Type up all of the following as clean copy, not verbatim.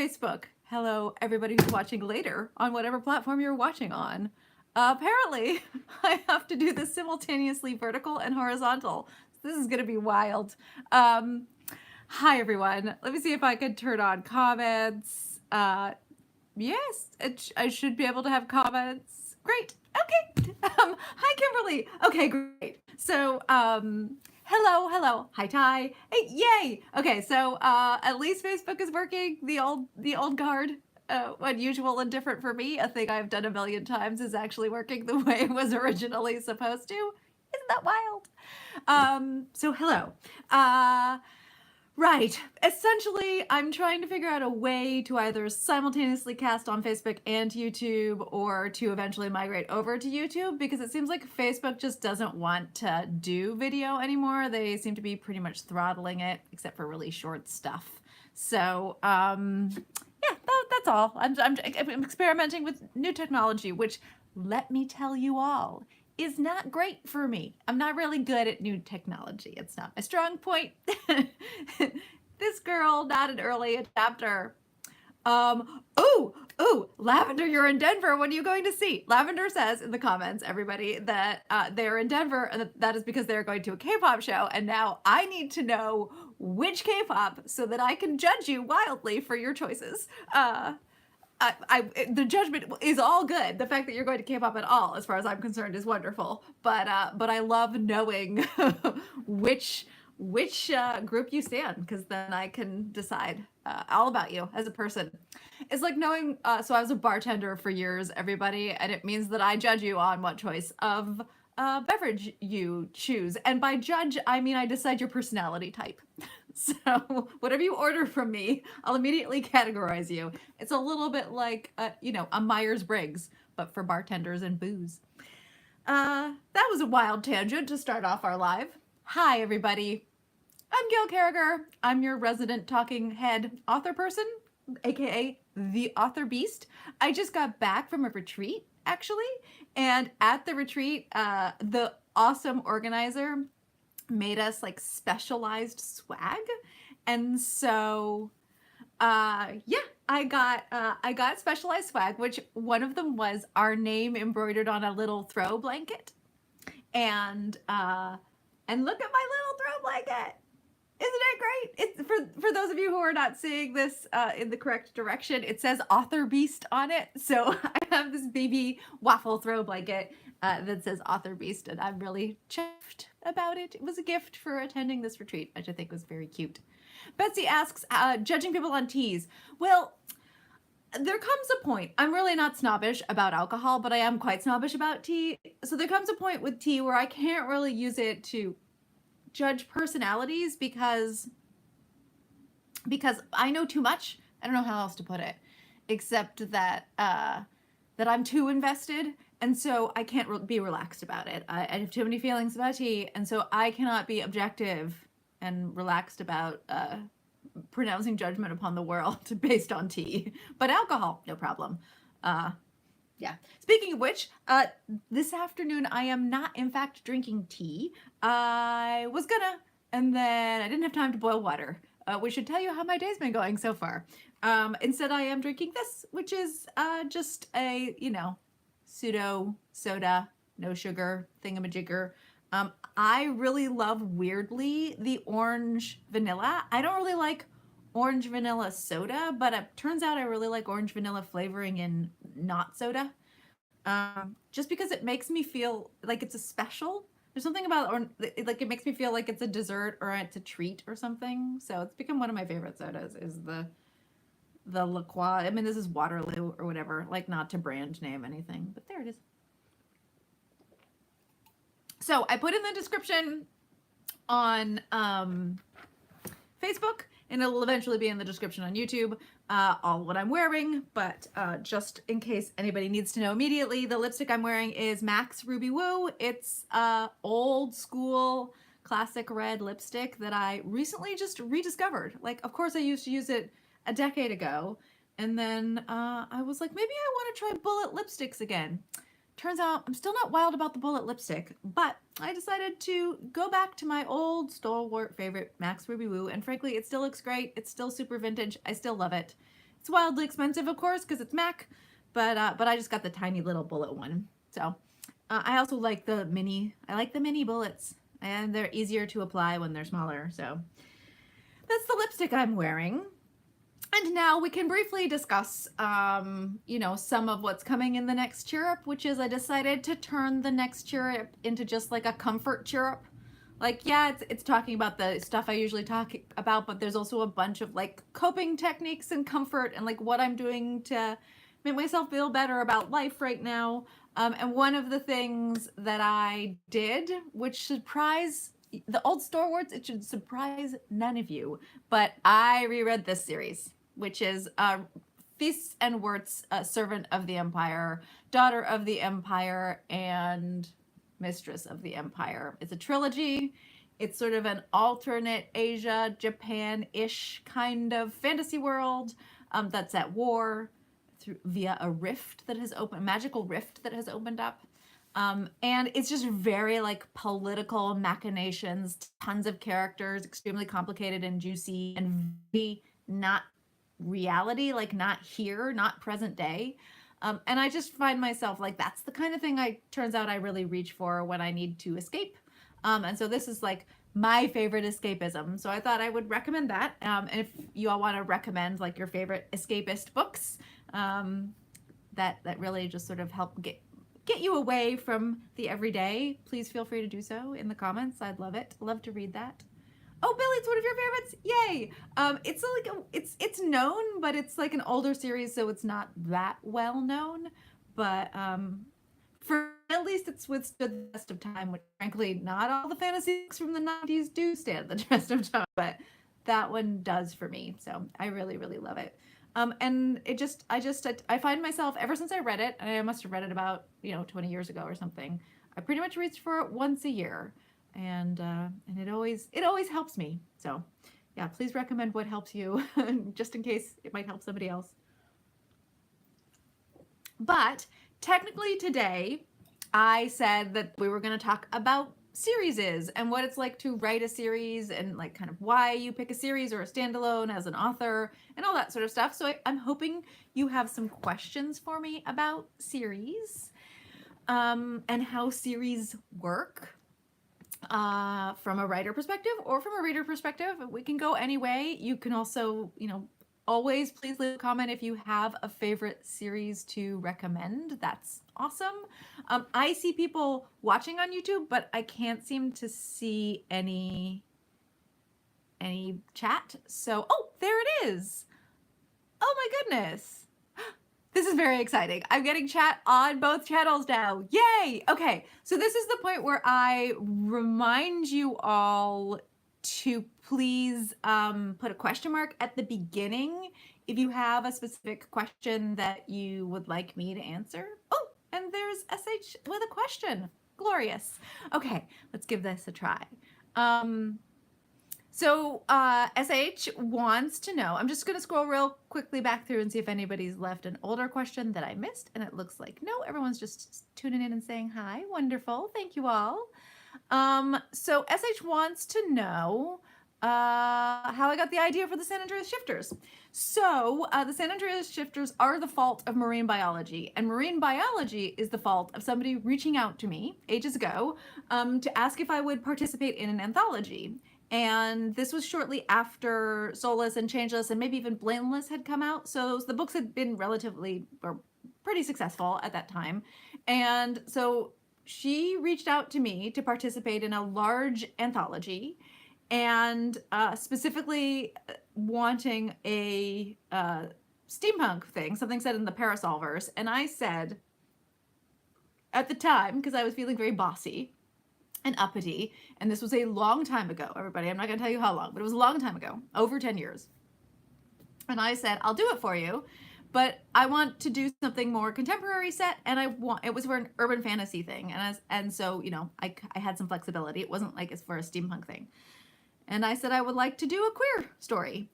Facebook. Hello, everybody who's watching later on whatever platform you're watching on. Apparently, I have to do this simultaneously vertical and horizontal. This is going to be wild. Hi, everyone. Let me see if I can turn on comments. Yes, I should be able to have comments. Great. Okay. Hi, Kimberly. Okay, great. So, hello. Hi, Ty. Hey, yay. Okay, so at least Facebook is working. The old guard, unusual and different for me. A thing I've done a million times is actually working the way it was originally supposed to. Isn't that wild? So hello. Right. Essentially, I'm trying to figure out a way to either simultaneously cast on Facebook and YouTube or to eventually migrate over to YouTube, because it seems like Facebook just doesn't want to do video anymore. They seem to be pretty much throttling it, except for really short stuff. So, yeah, that's all. I'm experimenting with new technology, which, let me tell you all, is not great for me. I'm not really good at new technology. It's not my strong point. This girl, not an early adapter. Lavender, you're in Denver. What are you going to see? Lavender says in the comments, everybody, that they're in Denver, and that is because they're going to a K-pop show. And now I need to know which K-pop so that I can judge you wildly for your choices. The judgment is all good. The fact that you're going to K-pop at all, as far as I'm concerned, is wonderful. But I love knowing which group you stand, because then I can decide all about you as a person. It's like knowing. So I was a bartender for years, everybody, and it means that I judge you on what choice of beverage you choose. And by judge, I mean I decide your personality type. So whatever you order from me, I'll immediately categorize you. It's a little bit like, a Myers-Briggs, but for bartenders and booze. That was a wild tangent to start off our live. Hi, everybody. I'm Gail Carriger. I'm your resident talking head author person, aka the author beast. I just got back from a retreat, actually, and at the retreat, the awesome organizer made us like specialized swag, and so yeah, I got specialized swag, which one of them was our name embroidered on a little throw blanket, and look at my little throw blanket. Isn't it great? It's for those of you who are not seeing this in the correct direction, it says Author Beast on it. So I have this baby waffle throw blanket that says Author Beast, and I'm really chuffed about it. It was a gift for attending this retreat, which I think was very cute. Betsy asks, judging people on teas. Well, there comes a point, I'm really not snobbish about alcohol, but I am quite snobbish about tea. So there comes a point with tea where I can't really use it to judge personalities because I know too much. I don't know how else to put it, except that that I'm too invested, and so I can't be relaxed about it. I have too many feelings about tea, and so I cannot be objective and relaxed about pronouncing judgment upon the world based on tea. But alcohol, no problem. Yeah. Speaking of which, this afternoon I am not, in fact, drinking tea. I was gonna, and then I didn't have time to boil water, which should tell you how my day's been going so far. Instead, I am drinking this, which is just a, pseudo soda, no sugar thingamajigger. I really love, weirdly, the orange vanilla. I don't really like orange vanilla soda, but it turns out I really like orange vanilla flavoring in not soda. Just because it makes me feel like it's a special. There's something about, or like it makes me feel like it's a dessert or it's a treat or something. So it's become one of my favorite sodas, is the La Croix. I mean, this is Waterloo or whatever, like not to brand name anything, but there it is. So I put in the description on Facebook, and it'll eventually be in the description on YouTube, all what I'm wearing, but just in case anybody needs to know immediately, the lipstick I'm wearing is MAC's Ruby Woo. It's old school classic red lipstick that I recently just rediscovered. Like, of course I used to use it a decade ago, and then I was like, maybe I want to try bullet lipsticks again. Turns out I'm still not wild about the bullet lipstick, but I decided to go back to my old stalwart favorite, MAC's Ruby Woo, and frankly, it still looks great. It's still super vintage. I still love it. It's wildly expensive, of course, because it's Mac, but I just got the tiny little bullet one. So I also like the mini. I like the mini bullets, and they're easier to apply when they're smaller. So that's the lipstick I'm wearing. And now we can briefly discuss, some of what's coming in the next cheer up, which is I decided to turn the next cheer up into just like a comfort cheer up. Like, yeah, it's talking about the stuff I usually talk about, but there's also a bunch of like coping techniques and comfort and like what I'm doing to make myself feel better about life right now. And one of the things that I did, which surprised the old Star Wars, it should surprise none of you, but I reread this series, which is Feasts and Worts, Servant of the Empire, Daughter of the Empire, and Mistress of the Empire. It's a trilogy. It's sort of an alternate Asia, Japan-ish kind of fantasy world that's at war via a rift that has opened, a magical rift that has opened up. And it's just very like political machinations, tons of characters, extremely complicated and juicy, and very not reality, like not here, not present day. And I just find myself like that's the kind of thing turns out I really reach for when I need to escape. And so this is like my favorite escapism. So I thought I would recommend that. And if you all want to recommend like your favorite escapist books, that really just sort of help get you away from the everyday, please feel free to do so in the comments. I'd love it. Love to read that. Oh, Billy, it's one of your favorites. Yay. It's like it's known, but it's like an older series, so it's not that well known. But for at least it's withstood the test of time, which frankly not all the fantasy books from the 90s do stand the test of time, but that one does for me. So I really, really love it. And I find myself ever since I read it, and I must have read it about 20 years ago or something. I pretty much reach for it once a year, and it always helps me. So yeah, please recommend what helps you, just in case it might help somebody else. But technically today, I said that we were going to talk about series and what it's like to write a series and like kind of why you pick a series or a standalone as an author and all that sort of stuff. So I'm hoping you have some questions for me about series and how series work from a writer perspective or from a reader perspective. We can go any way. You can also, always please leave a comment if you have a favorite series to recommend. That's awesome. I see people watching on YouTube, but I can't seem to see any chat. So, oh, there it is. Oh my goodness. This is very exciting. I'm getting chat on both channels now. Yay! Okay, so this is the point where I remind you all to please put a question mark at the beginning if you have a specific question that you would like me to answer. Oh, and there's SH with a question. Glorious. Okay, let's give this a try. So SH wants to know, I'm just going to scroll real quickly back through and see if anybody's left an older question that I missed. And it looks like no, everyone's just tuning in and saying hi. Wonderful. Thank you all. So SH wants to know how I got the idea for the San Andreas shifters. So the San Andreas shifters are the fault of marine biology, and marine biology is the fault of somebody reaching out to me ages ago to ask if I would participate in an anthology. And this was shortly after Soulless and Changeless and maybe even Blameless had come out. So the books had been relatively or pretty successful at that time. And so she reached out to me to participate in a large anthology, and specifically wanting a steampunk thing, something set in the Parasolverse. And I said, at the time, because I was feeling very bossy and uppity, and this was a long time ago, everybody, I'm not going to tell you how long, but it was a long time ago, over 10 years. And I said, I'll do it for you, but I want to do something more contemporary set, and it was for an urban fantasy thing, and so I had some flexibility. It wasn't like it's for a steampunk thing. And I said I would like to do a queer story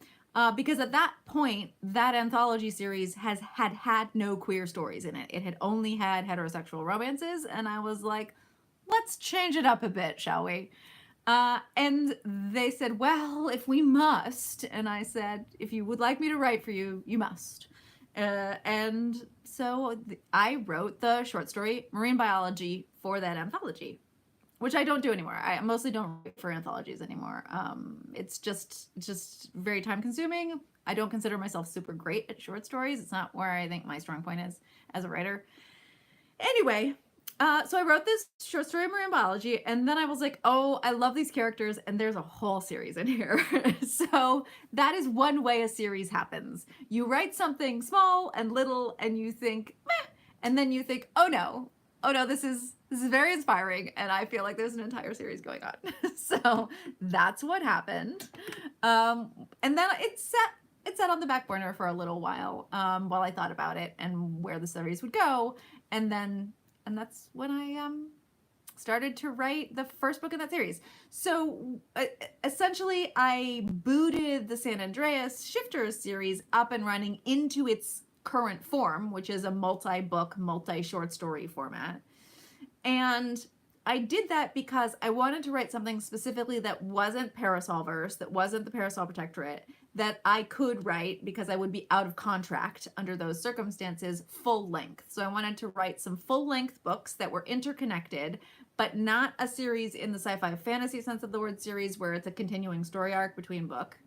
because at that point, that anthology series had no queer stories in it. It had only had heterosexual romances, and I was like, let's change it up a bit, shall we? And they said, well, if we must. And I said, if you would like me to write for you, you must. And so I wrote the short story Marine Biology for that anthology, which I don't do anymore. I mostly don't write for anthologies anymore. It's just very time consuming. I don't consider myself super great at short stories. It's not where I think my strong point is as a writer. Anyway, so I wrote this short story of marine biology, and then I was like, oh, I love these characters, and there's a whole series in here. So that is one way a series happens. You write something small and little, and you think, meh, and then you think, oh no, this is very inspiring, and I feel like there's an entire series going on. So that's what happened. And then it sat on the back burner for a little while I thought about it and where the series would go. And that's when I started to write the first book in that series. So essentially, I booted the San Andreas Shifters series up and running into its current form, which is a multi-book, multi-short story format. And I did that because I wanted to write something specifically that wasn't Parasolverse, that wasn't the Parasol Protectorate, that I could write because I would be out of contract under those circumstances full length. So I wanted to write some full length books that were interconnected, but not a series in the sci-fi fantasy sense of the word series where it's a continuing story arc between book.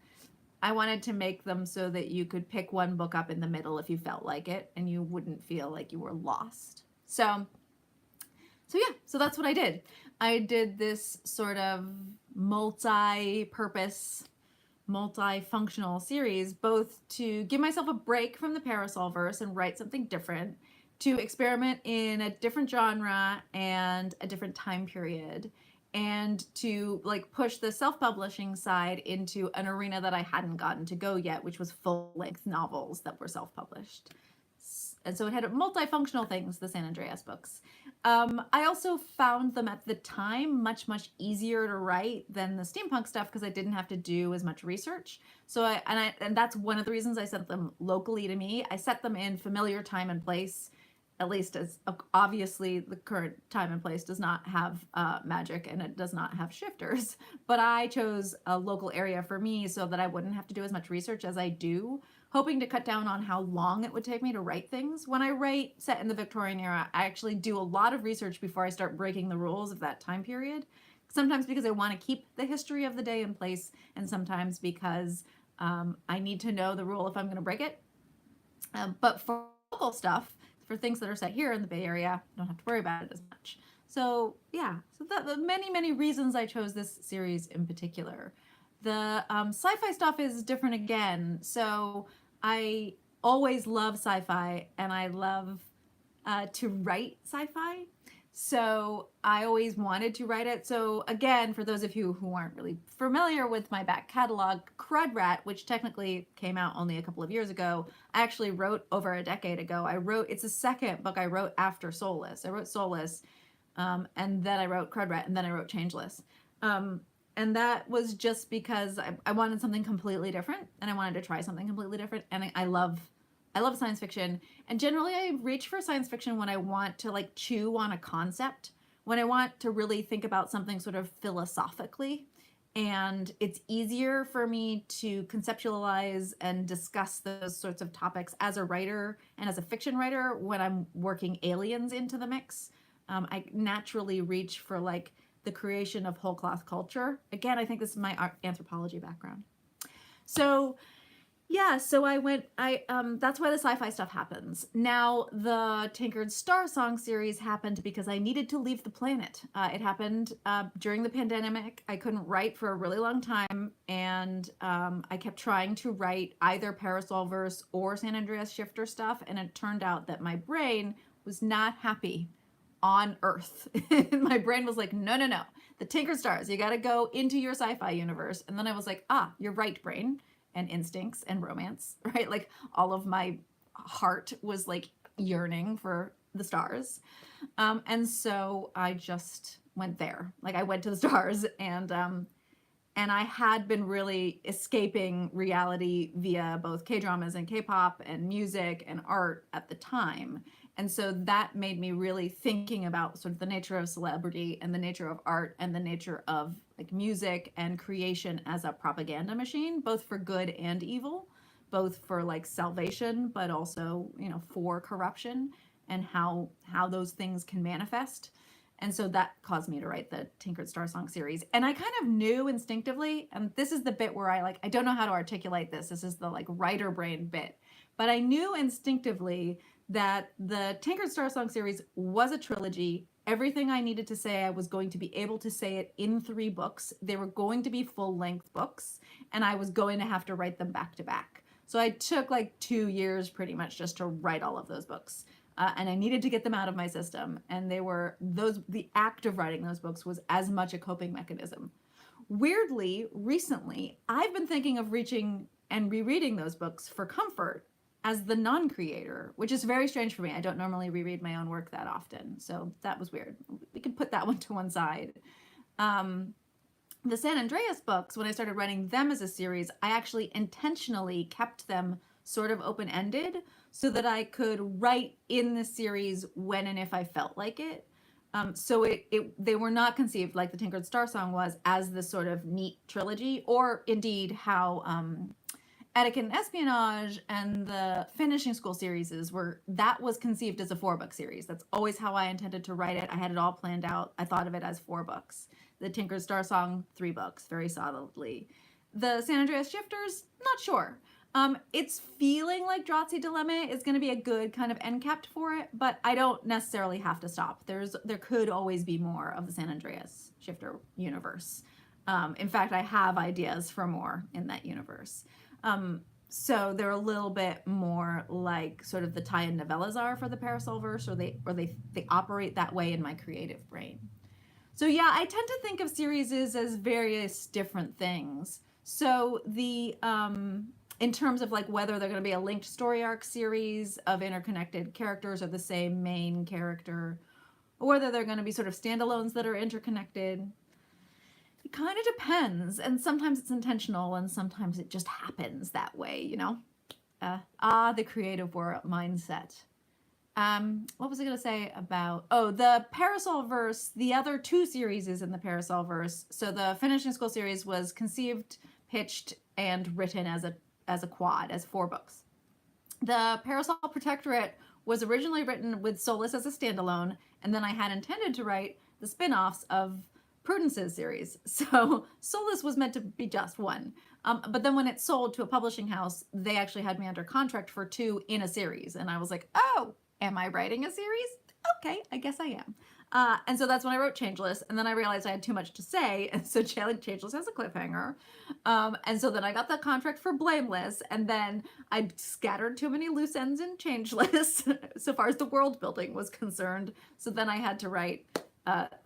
I wanted to make them so that you could pick one book up in the middle if you felt like it and you wouldn't feel like you were lost. So that's what I did. I did this sort of multi-purpose, multi-functional series, both to give myself a break from the Parasolverse and write something different, to experiment in a different genre and a different time period, and to like push the self-publishing side into an arena that I hadn't gotten to go yet, which was full-length novels that were self-published. And so it had multifunctional things, the San Andreas books. I also found them at the time much easier to write than the steampunk stuff because I didn't have to do as much research. So and that's one of the reasons I set them locally to me. I set them in familiar time and place, at least as obviously the current time and place does not have magic and it does not have shifters. But I chose a local area for me so that I wouldn't have to do as much research as I do, hoping to cut down on how long it would take me to write things. When I write set in the Victorian era, I actually do a lot of research before I start breaking the rules of that time period. Sometimes because I want to keep the history of the day in place, and sometimes because I need to know the rule if I'm going to break it. But for local stuff, for things that are set here in the Bay Area, I don't have to worry about it as much. So yeah, so the many reasons I chose this series in particular. The sci-fi stuff is different again. So I always love sci-fi and I love to write sci-fi. So I always wanted to write it. So again, for those of you who aren't really familiar with my back catalog, Crud Rat, which technically came out only a couple of years ago, I actually wrote over a decade ago. It's the second book I wrote after Soulless. I wrote Soulless, and then I wrote Crud Rat, and then I wrote Changeless. And that was just because I wanted something completely different, and I wanted to try something completely different. And I love science fiction. And generally I reach for science fiction when I want to like chew on a concept, when I want to really think about something sort of philosophically. And it's easier for me to conceptualize and discuss those sorts of topics as a writer and as a fiction writer when I'm working aliens into the mix. I naturally reach for like the creation of whole cloth culture. Again, I think this is my anthropology background. So yeah, so that's why the sci-fi stuff happens. Now, the Tinkered Star Song series happened because I needed to leave the planet. It happened during the pandemic. I couldn't write for a really long time, and I kept trying to write either Parasolverse or San Andreas Shifter stuff, and it turned out that my brain was not happy on Earth. My brain was like, no, the Tinkered Stars, you gotta go into your sci-fi universe. And then I was like, you're right, brain. And instincts and romance, right? Like all of my heart was like yearning for the stars. And so I just went there. Like I went to the stars, and And I had been really escaping reality via both K-dramas and K-pop and music and art at the time. And so that made me really thinking about sort of the nature of celebrity and the nature of art and the nature of like music and creation as a propaganda machine, both for good and evil, both for like salvation, but also, you know, for corruption, and how those things can manifest. And so that caused me to write the Tinkered Star Song series. And I kind of knew instinctively, and this is the bit where I don't know how to articulate this. This is the like writer brain bit. But I knew instinctively that the Tinkered Star Song series was a trilogy. Everything I needed to say, I was going to be able to say it in 3 books. They were going to be full-length books, and I was going to have to write them back to back. So I took like 2 years pretty much just to write all of those books. And I needed to get them out of my system. And the act of writing those books was as much a coping mechanism. Weirdly, recently, I've been thinking of reaching and rereading those books for comfort as the non-creator, which is very strange for me. I don't normally reread my own work that often. So that was weird. We can put that one to one side. The San Andreas books, when I started writing them as a series, I actually intentionally kept them sort of open-ended so that I could write in the series when and if I felt like it. So they were not conceived like the Tinkered Star Song was as this sort of neat trilogy, or indeed how Etiquette and Espionage and the Finishing School series that was conceived as a 4-book series. That's always how I intended to write it. I had it all planned out. I thought of it as 4 books. The Tinkered Star Song, 3 books, very solidly. The San Andreas Shifters, not sure. It's feeling like Drazzi Dilemma is going to be a good kind of end cap for it, but I don't necessarily have to stop. There could always be more of the San Andreas Shifter universe. In fact, I have ideas for more in that universe. So they're a little bit more like sort of the tie-in novellas are for the Parasolverse, or they operate that way in my creative brain. So yeah, I tend to think of series as various different things. So in terms of like whether they're going to be a linked story arc series of interconnected characters or the same main character, or whether they're going to be sort of standalones that are interconnected, it kind of depends. And sometimes it's intentional and sometimes it just happens that way, you know? The creative world mindset. What was I going to say about, the Parasolverse, the other 2 series is in the Parasolverse. So the Finishing School series was conceived, pitched, and written as a quad, as 4 books. The Parasol Protectorate was originally written with Solus as a standalone, and then I had intended to write the spin-offs of Prudence's series. So Solus was meant to be just 1. But then when it sold to a publishing house, they actually had me under contract for 2 in a series. And I was like, oh, am I writing a series? Okay, I guess I am. And so that's when I wrote Changeless, and then I realized I had too much to say, and so Changeless has a cliffhanger. And so then I got the contract for Blameless, and then I scattered too many loose ends in Changeless so far as the world building was concerned. So then I had to write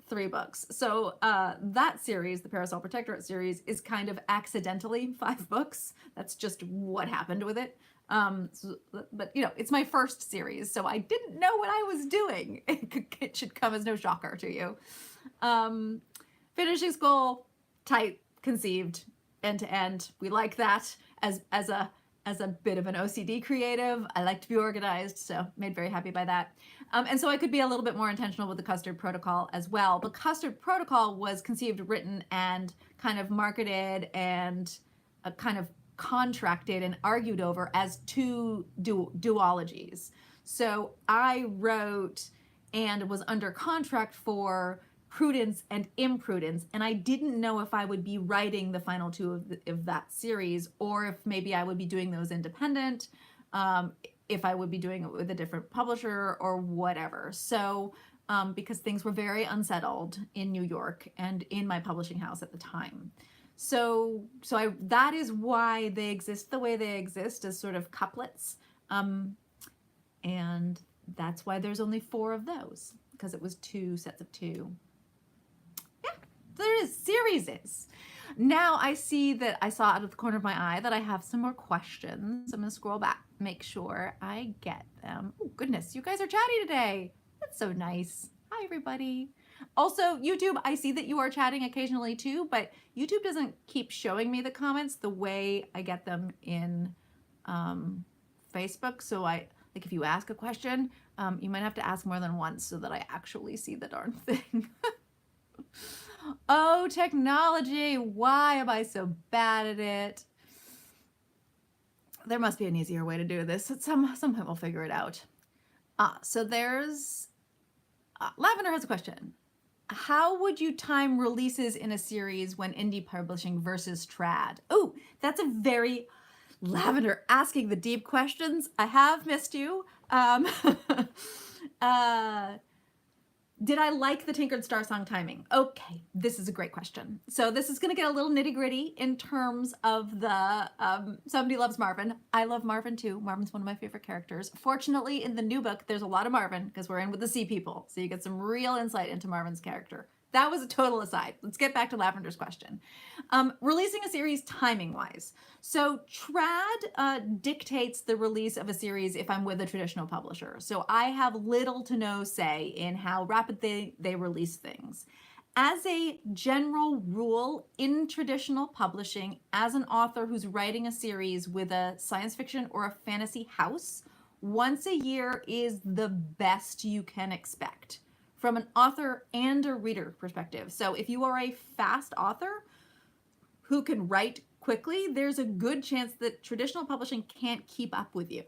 3 books. So that series, the Parasol Protectorate series, is kind of accidentally 5 books. That's just what happened with it. But you know, it's my first series, so I didn't know what I was doing. It should come as no shocker to you. Finishing School, tight, conceived, end to end. We like that as a bit of an OCD creative. I like to be organized, so made very happy by that. And so I could be a little bit more intentional with the Custard Protocol as well. But Custard Protocol was conceived, written, and kind of marketed and kind of contracted and argued over as 2 duologies. So I wrote and was under contract for Prudence and Imprudence, and I didn't know if I would be writing the final 2 of that series, or if maybe I would be doing those independent, if I would be doing it with a different publisher or whatever. So because things were very unsettled in New York and in my publishing house at the time. So that is why they exist the way they exist, as sort of couplets. And that's why there's only 4 of those, because it was 2 sets of 2. Yeah, there is series. Now I see that I saw out of the corner of my eye that I have some more questions. I'm going to scroll back, make sure I get them. Oh, goodness, you guys are chatty today. That's so nice. Hi, everybody. Also, YouTube, I see that you are chatting occasionally too, but YouTube doesn't keep showing me the comments the way I get them in Facebook. So like if you ask a question, you might have to ask more than once so that I actually see the darn thing. Oh, technology, why am I so bad at it? There must be an easier way to do this. At some point we'll figure it out. So there's Lavender has a question. How would you time releases in a series when indie publishing versus trad? Oh, that's a very Lavender asking the deep questions. I have missed you. Did I like the Tinkered Star Song timing? Okay, this is a great question. So this is going to get a little nitty gritty in terms of the somebody loves Marvin. I love Marvin too. Marvin's one of my favorite characters. Fortunately, in the new book, there's a lot of Marvin because we're in with the Sea People. So you get some real insight into Marvin's character. That was a total aside. Let's get back to Lavender's question. Releasing a series timing-wise. So trad dictates the release of a series if I'm with a traditional publisher. So I have little to no say in how rapidly they release things. As a general rule, in traditional publishing, as an author who's writing a series with a science fiction or a fantasy house, once a year is the best you can expect from an author and a reader perspective. So if you are a fast author who can write quickly, there's a good chance that traditional publishing can't keep up with you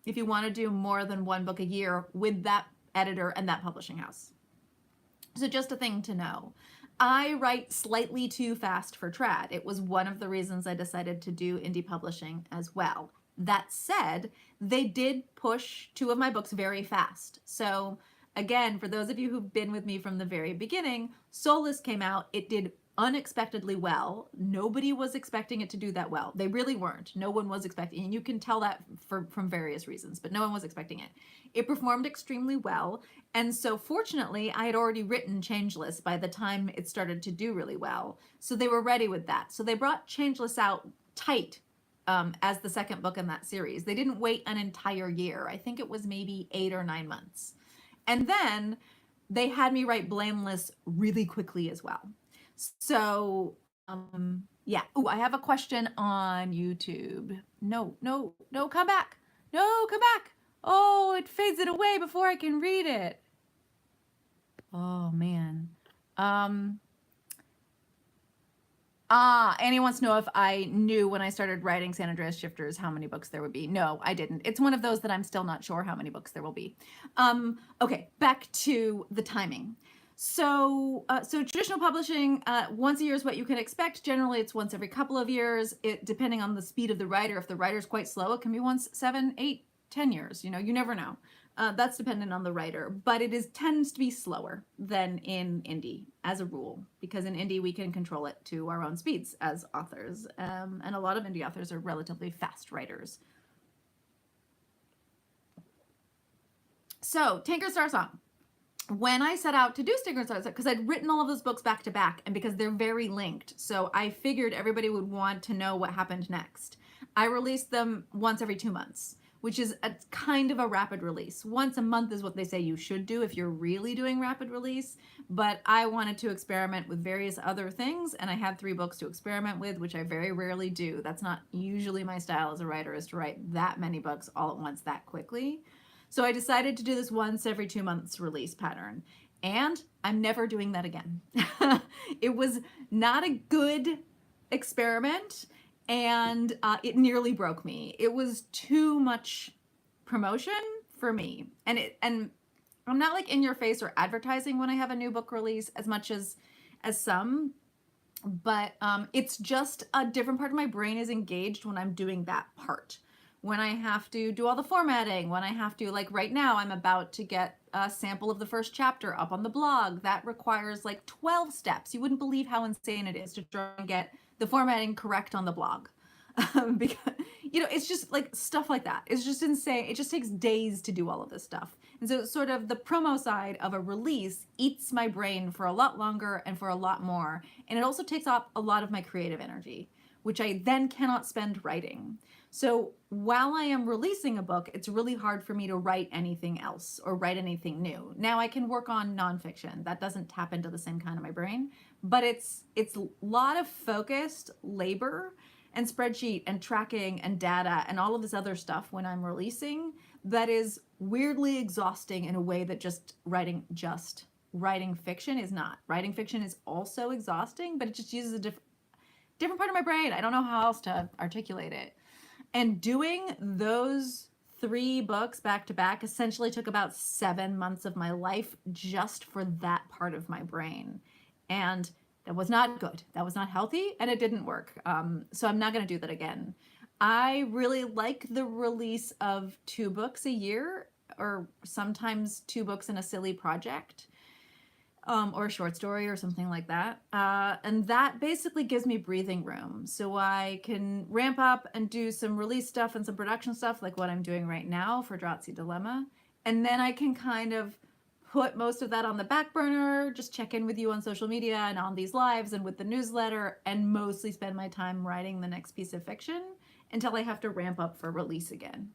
if you want to do more than one book a year with that editor and that publishing house. So just a thing to know. I write slightly too fast for trad. It was one of the reasons I decided to do indie publishing as well. That said, they did push 2 of my books very fast. So again, for those of you who've been with me from the very beginning, Soulless came out. It did unexpectedly well. Nobody was expecting it to do that well. They really weren't. No one was expecting, and you can tell that from various reasons, but no one was expecting it. It performed extremely well, and so fortunately, I had already written Changeless by the time it started to do really well, so they were ready with that. So they brought Changeless out tight as the second book in that series. They didn't wait an entire year. I think it was maybe 8 or 9 months. And then they had me write Blameless really quickly as well. So, yeah. Oh, I have a question on YouTube. No, come back. No, come back. Oh, it fades it away before I can read it. Oh, man. Annie wants to know if I knew when I started writing San Andreas Shifters how many books there would be. No, I didn't. It's one of those that I'm still not sure how many books there will be. Okay, back to the timing. So traditional publishing, once a year is what you can expect. Generally, it's once every couple of years. Depending on the speed of the writer. If the writer's quite slow, it can be once 7, 8, 10 years. You know, you never know. That's dependent on the writer, but it tends to be slower than in indie as a rule, because in indie we can control it to our own speeds as authors, and a lot of indie authors are relatively fast writers. So, Tinkered Star Song. When I set out to do Tinkered Star Song, because I'd written all of those books back to back, and because they're very linked, so I figured everybody would want to know what happened next. I released them once every 2 months, which is a kind of a rapid release. Once a month is what they say you should do if you're really doing rapid release, but I wanted to experiment with various other things, and I had 3 books to experiment with, which I very rarely do. That's not usually my style as a writer, is to write that many books all at once that quickly. So I decided to do this once every 2 months release pattern, and I'm never doing that again. It was not a good experiment, and it nearly broke me. It was too much promotion for me, and I'm not like in your face or advertising when I have a new book release as much as some, but it's just a different part of my brain is engaged when I'm doing that part. When I have to do all the formatting, when I have to, like right now, I'm about to get a sample of the first chapter up on the blog. That requires like 12 steps. You wouldn't believe how insane it is to try and get the formatting correct on the blog. Because, you know, it's just like stuff like that. It's just insane. It just takes days to do all of this stuff. And so sort of the promo side of a release eats my brain for a lot longer and for a lot more. And it also takes up a lot of my creative energy, which I then cannot spend writing. So while I am releasing a book, it's really hard for me to write anything else or write anything new. Now I can work on nonfiction. That doesn't tap into the same kind of my brain, but it's a lot of focused labor and spreadsheet and tracking and data and all of this other stuff when I'm releasing that is weirdly exhausting in a way that just writing fiction is not. Writing fiction is also exhausting, but it just uses a different part of my brain. I don't know how else to articulate it. And doing those 3 books back to back essentially took about 7 months of my life just for that part of my brain. And that was not good. That was not healthy, and it didn't work. So I'm not going to do that again. I really like the release of 2 books a year, or sometimes 2 books in a silly project. Or a short story or something like that. And that basically gives me breathing room. So I can ramp up and do some release stuff and some production stuff like what I'm doing right now for Dratzi Dilemma. And then I can kind of put most of that on the back burner, just check in with you on social media and on these lives and with the newsletter, and mostly spend my time writing the next piece of fiction until I have to ramp up for release again.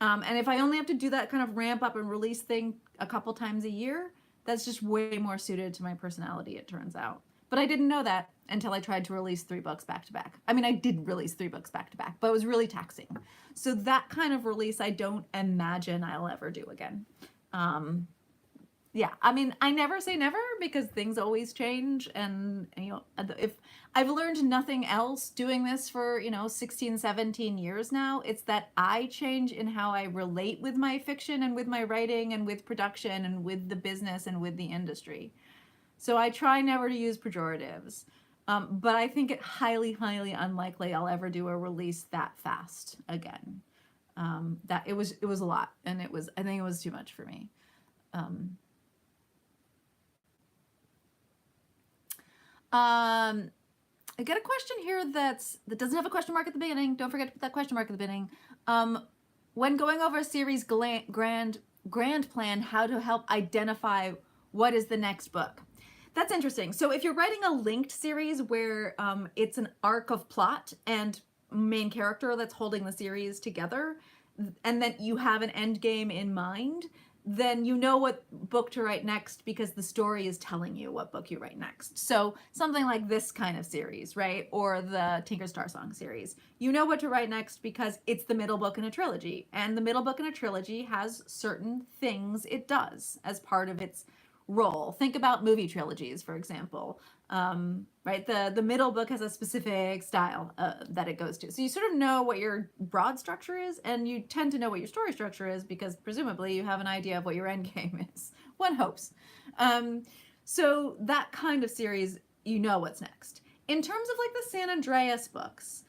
And if I only have to do that kind of ramp up and release thing a couple times a year, that's just way more suited to my personality, it turns out. But I didn't know that until I tried to release 3 books back to back. I mean, I did release 3 books back to back, but it was really taxing. So that kind of release, I don't imagine I'll ever do again. Yeah, I mean, I never say never because things always change. And you know, if I've learned nothing else doing this for, 16, 17 years now, it's that I change in how I relate with my fiction and with my writing and with production and with the business and with the industry. So I try never to use pejoratives. But I think it highly, highly unlikely I'll ever do a release that fast again. That it was a lot, and I think it was too much for me. I get a question here that doesn't have a question mark at the beginning. Don't forget to put that question mark at the beginning. When going over a series grand plan, how to help identify what is the next book? That's interesting. So if you're writing a linked series where it's an arc of plot and main character that's holding the series together, and that you have an end game in mind, then you know what book to write next because the story is telling you what book you write next. So something like this kind of series, right? Or the Tinker Star Song series. You know what to write next because it's the middle book in a trilogy. And the middle book in a trilogy has certain things it does as part of its role. Think about movie trilogies, for example. Right? The middle book has a specific style that it goes to. So you sort of know what your broad structure is, and you tend to know what your story structure is because presumably you have an idea of what your end game is. One hopes. So that kind of series, you know what's next. In terms of like the San Andreas books,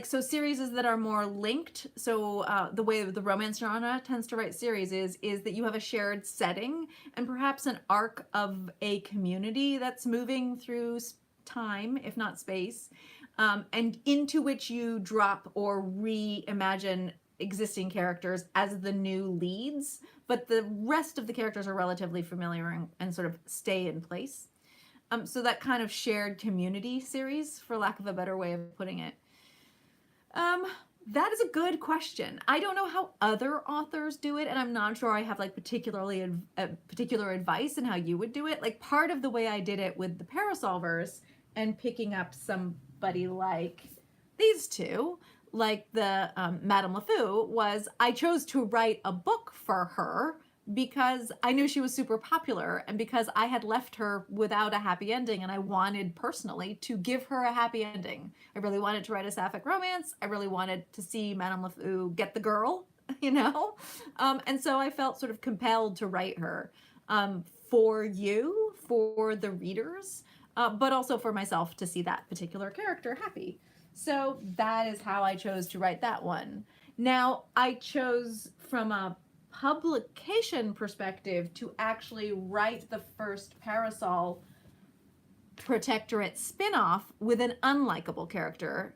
so series that are more linked. So the way the romance genre tends to write series is that you have a shared setting and perhaps an arc of a community that's moving through time, if not space, and into which you drop or reimagine existing characters as the new leads, but the rest of the characters are relatively familiar and sort of stay in place. So that kind of shared community series, for lack of a better way of putting it. That is a good question. I don't know how other authors do it, and I'm not sure I have like particular advice in how you would do it. Like part of the way I did it with the Parasolvers and picking up somebody like these two, like the Madame LeFou, was I chose to write a book for her because I knew she was super popular and because I had left her without a happy ending and I wanted personally to give her a happy ending. I really wanted to write a sapphic romance. I really wanted to see Madame LeFou get the girl, and so I felt sort of compelled to write her for you, for the readers, but also for myself to see that particular character happy. So that is how I chose to write that one. Now, I chose from a publication perspective to actually write the first Parasol Protectorate spinoff with an unlikable character,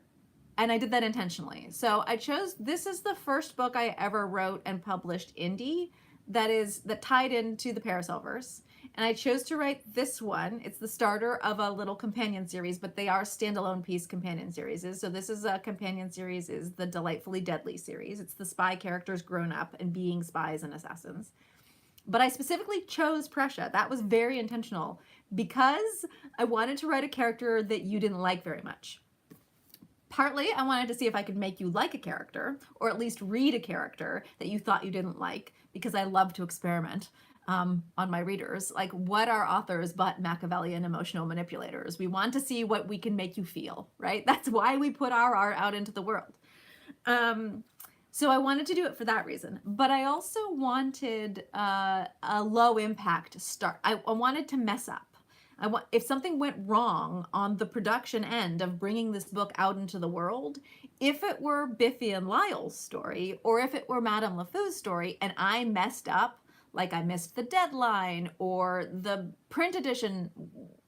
and I did that intentionally. So I chose, this is the first book I ever wrote and published indie that tied into the Parasolverse, And I chose to write this one. It's the starter of a little companion series, but they are standalone piece companion series. So this is a companion series, is the Delightfully Deadly series. It's the spy characters grown up and being spies and assassins. But I specifically chose Prussia. That was very intentional because I wanted to write a character that you didn't like very much. Partly, I wanted to see if I could make you like a character, or at least read a character that you thought you didn't like, because I love to experiment on my readers. Like, what are authors but Machiavellian emotional manipulators? We want to see what we can make you feel, right? That's why we put our art out into the world. So I wanted to do it for that reason. But I also wanted a low impact start. I wanted to mess up. If something went wrong on the production end of bringing this book out into the world, if it were Biffy and Lyle's story, or if it were Madame LeFou's story, and I messed up, like I missed the deadline, or the print edition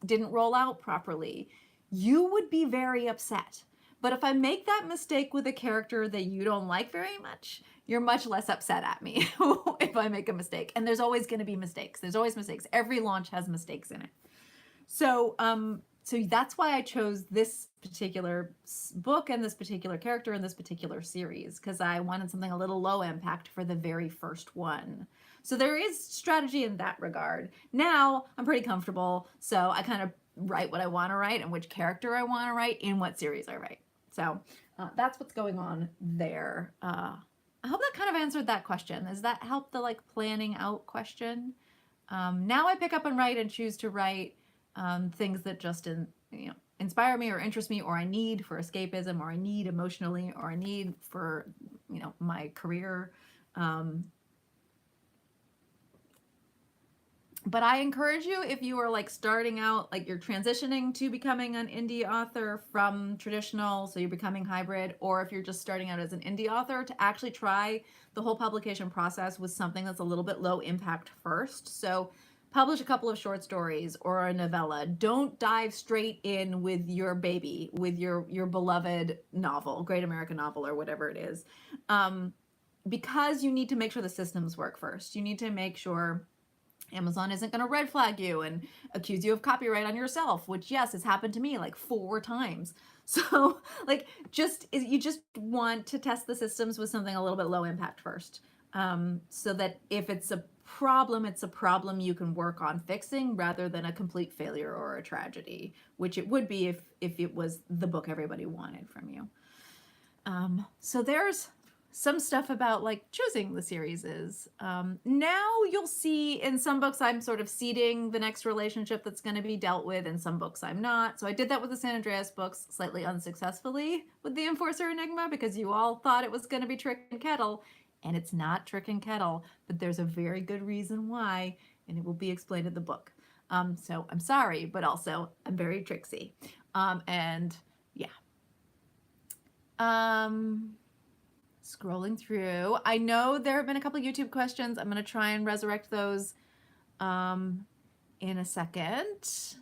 didn't roll out properly, you would be very upset. But if I make that mistake with a character that you don't like very much, you're much less upset at me if I make a mistake. And there's always going to be mistakes. There's always mistakes. Every launch has mistakes in it. So that's why I chose this particular book and this particular character and this particular series, because I wanted something a little low impact for the very first one. So there is strategy in that regard. Now I'm pretty comfortable, so I kind of write what I want to write and which character I want to write in what series I write. So that's what's going on there. I hope that kind of answered that question. Does that help the like planning out question? Now I pick up and write and choose to write things that just inspire me or interest me, or I need for escapism, or I need emotionally, or I need for my career. But I encourage you, if you are like starting out, like you're transitioning to becoming an indie author from traditional, so you're becoming hybrid, or if you're just starting out as an indie author, to actually try the whole publication process with something that's a little bit low impact first. So publish a couple of short stories or a novella. Don't dive straight in with your baby, with your beloved novel, Great American Novel, or whatever it is. Because you need to make sure the systems work first. You need to make sure Amazon isn't going to red flag you and accuse you of copyright on yourself, which, yes, has happened to me like 4 times. So like you just want to test the systems with something a little bit low impact first. So that if it's a problem you can work on fixing, rather than a complete failure or a tragedy, which it would be if it was the book everybody wanted from you. So there's some stuff about like choosing the series is. Now you'll see in some books I'm sort of seeding the next relationship that's going to be dealt with, in some books I'm not. So I did that with the San Andreas books, slightly unsuccessfully with the Enforcer Enigma, because you all thought it was going to be Trick and Kettle, and it's not Trick and Kettle, but there's a very good reason why, and it will be explained in the book. So I'm sorry, but also I'm very tricksy. And yeah. Scrolling through, I know there have been a couple of YouTube questions. I'm going to try and resurrect those in a second.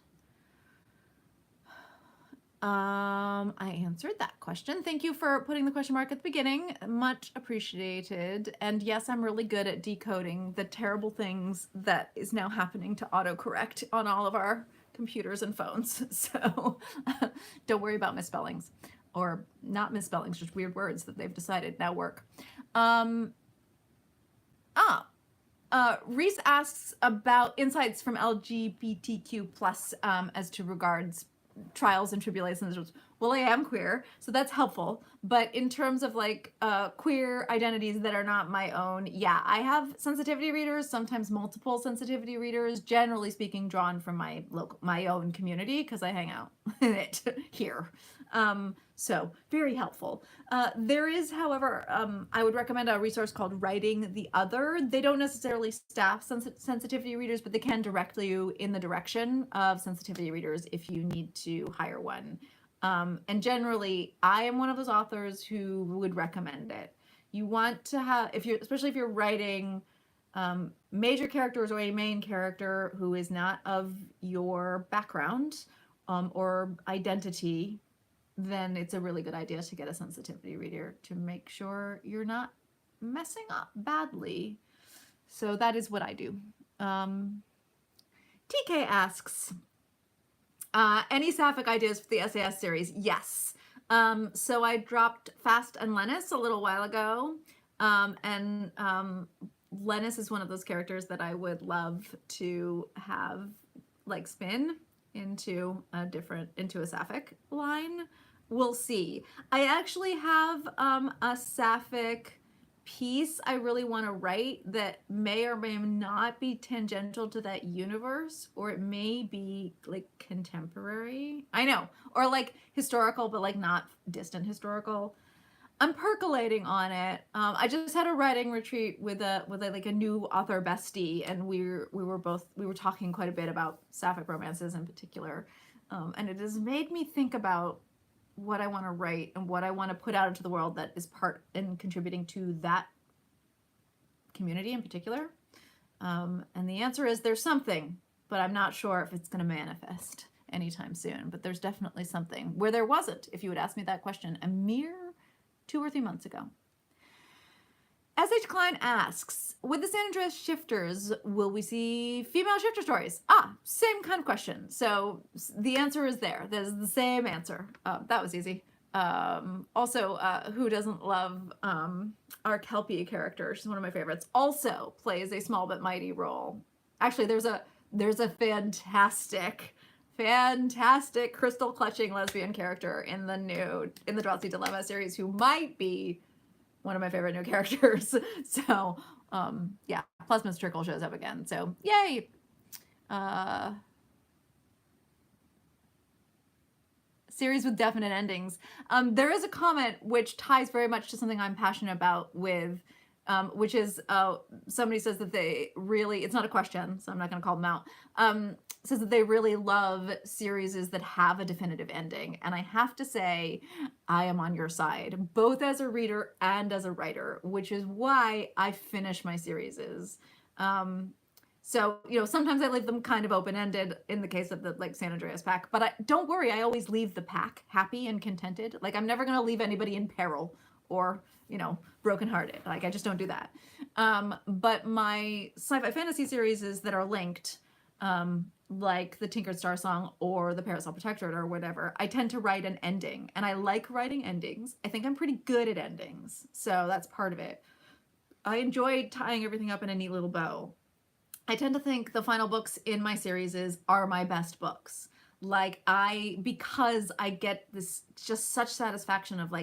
I answered that question. Thank you for putting the question mark at the beginning. Much appreciated. And yes, I'm really good at decoding the terrible things that is now happening to autocorrect on all of our computers and phones. So don't worry about misspellings. Or not misspellings, just weird words that they've decided now work. Reese asks about insights from LGBTQ plus as to regards trials and tribulations. Well, I am queer, so that's helpful. But in terms of like queer identities that are not my own, yeah, I have sensitivity readers, sometimes multiple sensitivity readers, generally speaking, drawn from my own community, because I hang out in it here. So very helpful. There is, however, I would recommend a resource called Writing the Other. They don't necessarily staff sensitivity readers, but they can direct you in the direction of sensitivity readers if you need to hire one. And generally, I am one of those authors who would recommend it. You want to have, especially if you're writing major characters or a main character who is not of your background or identity, then it's a really good idea to get a sensitivity reader to make sure you're not messing up badly. So that is what I do. TK asks, any sapphic ideas for the SAS series? Yes. So I dropped Fast and Lennis a little while ago. And Lennis is one of those characters that I would love to have like spin into a sapphic line. We'll see. I actually have a sapphic piece I really want to write that may or may not be tangential to that universe, or it may be like contemporary. I know, or like historical, but like not distant historical. I'm percolating on it. I just had a writing retreat with a like a new author bestie, and we were talking quite a bit about sapphic romances in particular, and it has made me think about what I want to write and what I want to put out into the world that is part in contributing to that community in particular. And the answer is there's something, but I'm not sure if it's going to manifest anytime soon. But there's definitely something where there wasn't, if you would ask me that question a mere 2 or 3 months ago. S.H. Klein asks, with the San Andreas shifters, will we see female shifter stories? Same kind of question. So the answer is there. There's the same answer. That was easy. Also, who doesn't love our Kelpie character? She's one of my favorites. Also plays a small but mighty role. Actually, there's a fantastic crystal clutching lesbian character in the Drowsy Dilemma series who might be one of my favorite new characters. So yeah, plus Miss Trickle shows up again. So yay. Series with definite endings. There is a comment which ties very much to something I'm passionate about with, which is somebody says that they really, it's not a question, so I'm not going to call them out, says that they really love series that have a definitive ending. And I have to say, I am on your side, both as a reader and as a writer, which is why I finish my series. So, sometimes I leave them kind of open-ended in the case of the San Andreas pack, but don't worry, I always leave the pack happy and contented. Like, I'm never going to leave anybody in peril or, brokenhearted. Like, I just don't do that. But my sci-fi fantasy series that are linked, like the Tinkered Star Song or the Parasol Protectorate or whatever, I tend to write an ending, and I like writing endings. I think I'm pretty good at endings, so that's part of it. I enjoy tying everything up in a neat little bow. I tend to think the final books in my series are my best books. Because I get this just such satisfaction of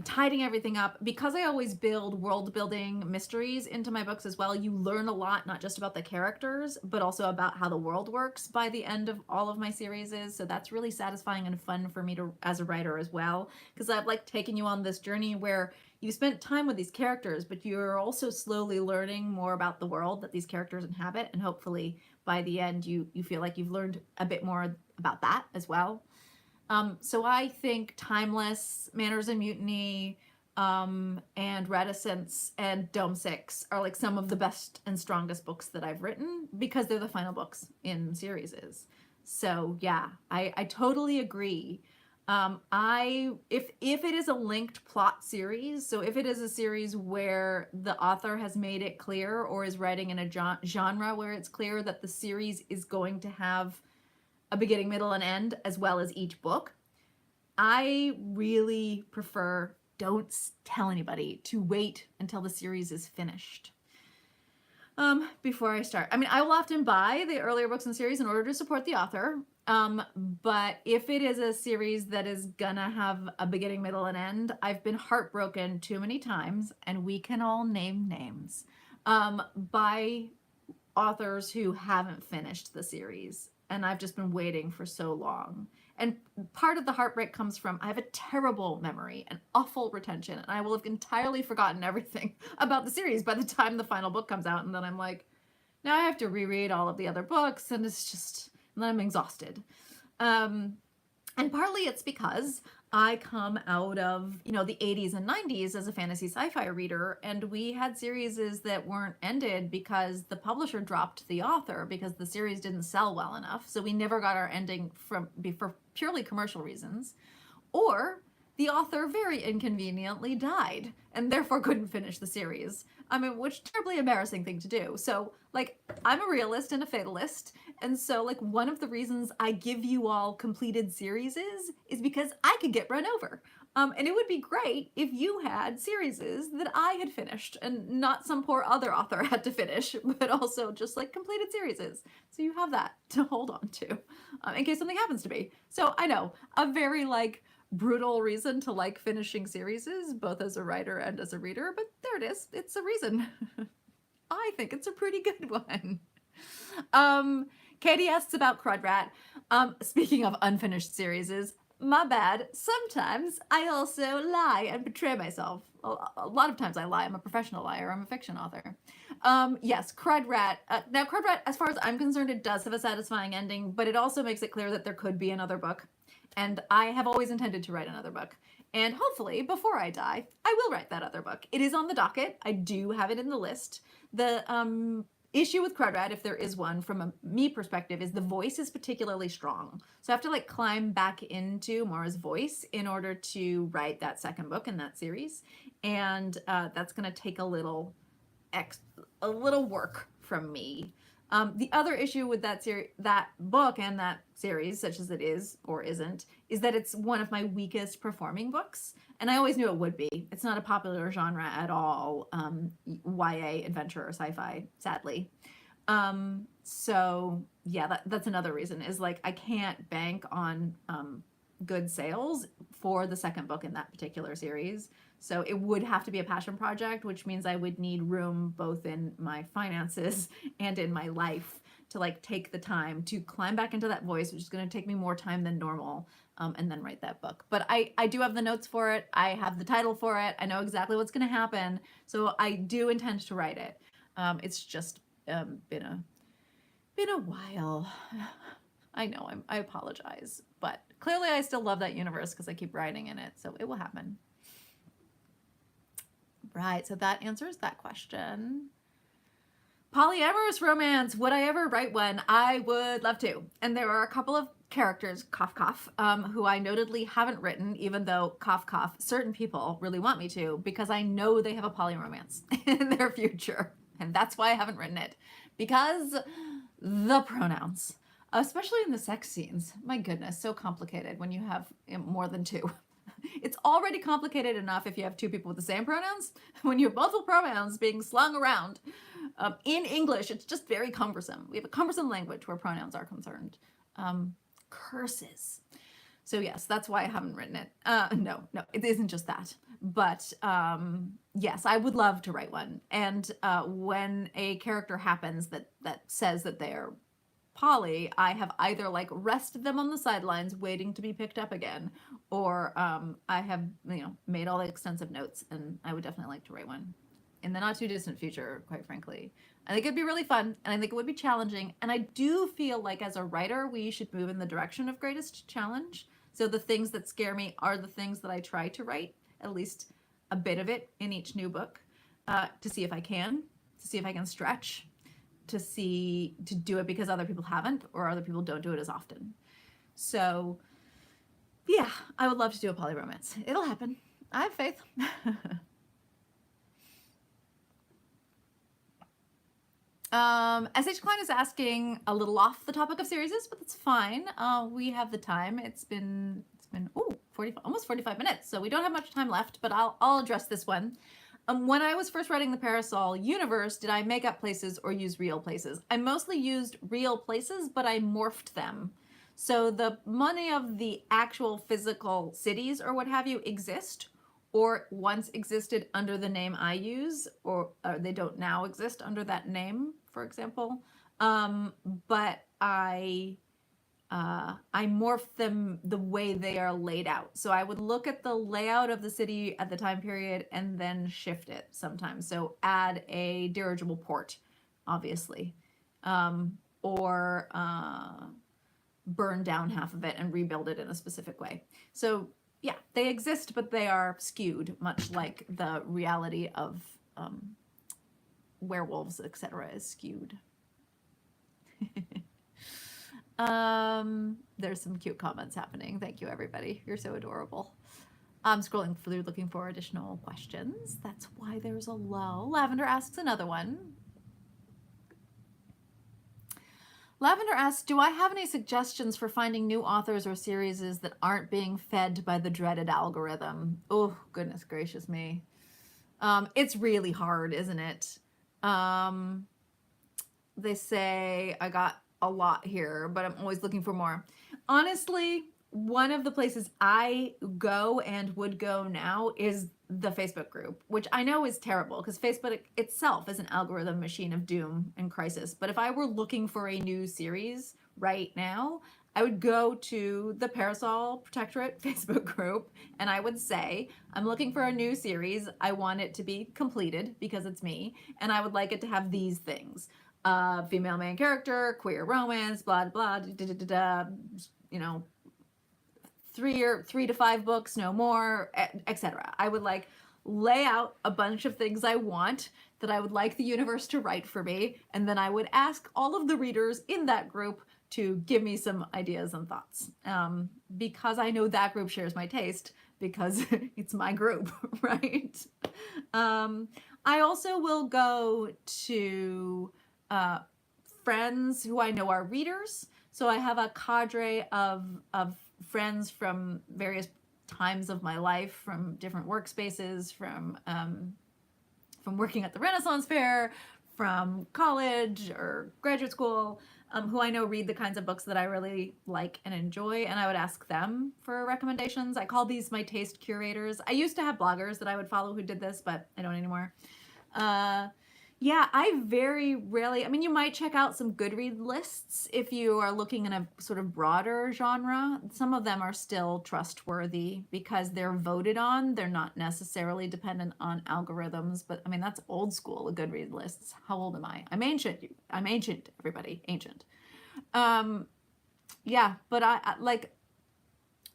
tidying everything up, because I always build world building mysteries into my books as well. You learn a lot, not just about the characters, but also about how the world works by the end of all of my series. So that's really satisfying and fun for me as a writer as well, because I've taken you on this journey where you spent time with these characters, but you're also slowly learning more about the world that these characters inhabit, and hopefully by the end you feel like you've learned a bit more about that as well. So I think Timeless, Manners and Mutiny, and Reticence and Dome 6 are like some of the best and strongest books that I've written because they're the final books in series. So yeah, I totally agree. If it is a linked plot series, so if it is a series where the author has made it clear or is writing in a genre where it's clear that the series is going to have a beginning, middle, and end, as well as each book, I really prefer, don't tell anybody, to wait until the series is finished before I start. I mean, I will often buy the earlier books in the series in order to support the author. But if it is a series that is gonna have a beginning, middle, and end, I've been heartbroken too many times, and we can all name names, by authors who haven't finished the series. And I've just been waiting for so long. And part of the heartbreak comes from, I have a terrible memory and awful retention, and I will have entirely forgotten everything about the series by the time the final book comes out. And then I'm like, now I have to reread all of the other books, and it's just, and then I'm exhausted. And partly it's because I come out of, the 80s and 90s as a fantasy sci-fi reader, and we had series that weren't ended because the publisher dropped the author because the series didn't sell well enough. So we never got our ending for purely commercial reasons. Or the author very inconveniently died and therefore couldn't finish the series. I mean, which terribly embarrassing thing to do. So, like, I'm a realist and a fatalist, and so, like, one of the reasons I give you all completed series is because I could get run over. And it would be great if you had series that I had finished and not some poor other author had to finish, but also just like completed series. So you have that to hold on to in case something happens to me. So I know, a very like brutal reason to like finishing series, both as a writer and as a reader, but there it is. It's a reason. I think it's a pretty good one. Katie asks about Crudrat. Speaking of unfinished series, my bad. Sometimes I also lie and betray myself. A lot of times I lie. I'm a professional liar. I'm a fiction author. Yes, Crudrat. Now, Crudrat, as far as I'm concerned, it does have a satisfying ending, but it also makes it clear that there could be another book. And I have always intended to write another book. And hopefully, before I die, I will write that other book. It is on the docket. I do have it in the list. The issue with Crudrat, if there is one from a me perspective, is the voice is particularly strong. So I have to like climb back into Mara's voice in order to write that second book in that series. And that's going to take a little work from me. The other issue with that book and that series, such as it is or isn't, is that it's one of my weakest performing books. And I always knew it would be. It's not a popular genre at all, YA, adventure, or sci-fi, sadly. So yeah, that's another reason, is like I can't bank on good sales for the second book in that particular series. So it would have to be a passion project, which means I would need room both in my finances and in my life to like take the time to climb back into that voice, which is going to take me more time than normal, and then write that book. But I do have the notes for it. I have the title for it. I know exactly what's going to happen. So I do intend to write it. It's just been a while. I know, I apologize, but clearly I still love that universe because I keep writing in it, so it will happen. Right, so that answers that question. Polyamorous romance, would I ever write one? I would love to. And there are a couple of characters, cough cough, who I notedly haven't written, even though cough cough, certain people really want me to, because I know they have a polyromance in their future. And that's why I haven't written it. Because the pronouns, especially in the sex scenes, my goodness, so complicated when you have more than two. It's already complicated enough if you have two people with the same pronouns. When you have multiple pronouns being slung around in English, it's just very cumbersome. We have a cumbersome language where pronouns are concerned. Curses. So yes, that's why I haven't written it. No, it isn't just that. But yes, I would love to write one. And when a character happens that says that they're poly, I have either like rested them on the sidelines waiting to be picked up again, or I have made all the extensive notes, and I would definitely like to write one in the not too distant future, quite frankly. I think it'd be really fun, and I think it would be challenging, and I do feel like as a writer we should move in the direction of greatest challenge. So the things that scare me are the things that I try to write, at least a bit of it in each new book, to see if I can stretch, to do it because other people haven't, or other people don't do it as often. So yeah, I would love to do a polyromance. It'll happen. I have faith. SH Klein is asking a little off the topic of series, but that's fine. We have the time. It's been almost 45 minutes, so we don't have much time left, but I'll address this one. When I was first writing the Parasol universe, did I make up places or use real places? I mostly used real places, but I morphed them. So the money of the actual physical cities or what have you exist, or once existed under the name I use, or they don't now exist under that name, for example. But I morph them the way they are laid out. So I would look at the layout of the city at the time period and then shift it sometimes. So add a dirigible port, obviously, or burn down half of it and rebuild it in a specific way. So yeah, they exist, but they are skewed, much like the reality of werewolves, etc., is skewed. There's some cute comments happening. Thank you, everybody. You're so adorable. I'm scrolling through looking for additional questions. That's why there's a lull. Lavender asks another one. Lavender asks, do I have any suggestions for finding new authors or series that aren't being fed by the dreaded algorithm? Oh, goodness gracious me. It's really hard, isn't it? They say I got a lot here, but I'm always looking for more. Honestly, one of the places I go and would go now is the Facebook group, which I know is terrible because Facebook itself is an algorithm machine of doom and crisis. But if I were looking for a new series right now, I would go to the Parasol Protectorate Facebook group and I would say, I'm looking for a new series. I want it to be completed because it's me, and I would like it to have these things. Female main character, queer romance, blah, blah, da, da, da, da, you know, 3 to 5 books, no more, etc. I would like lay out a bunch of things I want that I would like the universe to write for me, and then I would ask all of the readers in that group to give me some ideas and thoughts, because I know that group shares my taste because it's my group, right? I also will go to friends who I know are readers. So I have a cadre of friends from various times of my life, from different workspaces, from working at the Renaissance Fair, from college or graduate school, who I know read the kinds of books that I really like and enjoy, and I would ask them for recommendations. I call these my taste curators. I used to have bloggers that I would follow who did this, but I don't anymore. Yeah, I very rarely, I mean, you might check out some Goodreads lists if you are looking in a sort of broader genre. Some of them are still trustworthy because they're voted on. They're not necessarily dependent on algorithms, but I mean, that's old school, the Goodreads lists. How old am I? I'm ancient. I'm ancient, everybody, ancient. Yeah, but I like,